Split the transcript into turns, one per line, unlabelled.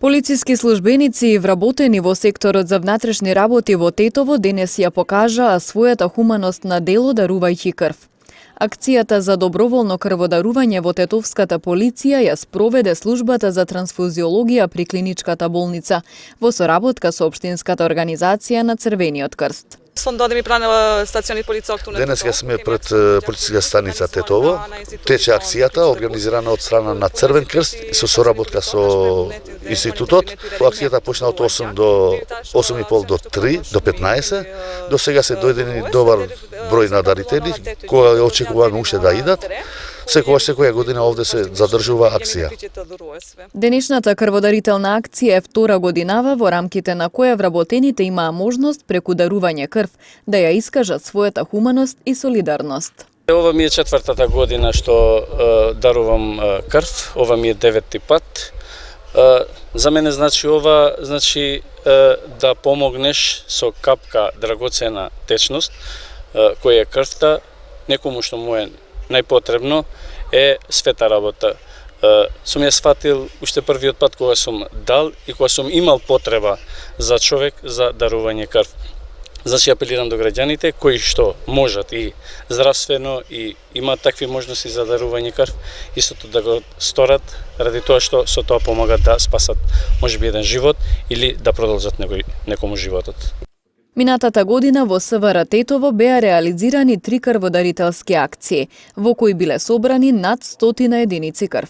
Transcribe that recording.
Полициски службеници вработени во секторот за внатрешни работи во Тетово денес ја покажаа својата хуманост на дело дарувајќи крв. Акцијата за доброволно крводарување во тетовската полиција ја спроведе службата за трансфузиологија при клиничката болница во соработка со општинската организација на Црвениот крст.
Денес сме пред полициска станица Тетово. Тече акцијата организирана од страна на Црвен крст со соработка со институтот. Акцијата почна од 8 до 8:30 до 3 до 15. До сега се дојдени добар број на дарители кои очекуваме уште да идат. Секоја година овде се задржува акција.
Денешната крводарителна акција е втора годинава во рамките на која вработените имаа можност преку дарување крв да ја искажат својата хуманост и солидарност.
Ова ми е четвртата година што дарувам крв, ова ми е 9-ти пат. За мене ова да помогнеш со капка драгоцена течност, која е крвта, некому што му е најпотребно, е света работа. Сум ја сфатил уште првиот пат кога сум дал и кога сум имал потреба за човек за дарување крв. Апелирам до граѓаните кои што можат и здравствено и имаат такви можности за дарување крв, истото да го сторат ради тоа што со тоа помагат да спасат можеби еден живот или да продолжат некому животот.
Минатата година во СВР Тетово беа реализирани 3 крводарителски акции, во кои биле собрани над 100 единици крв.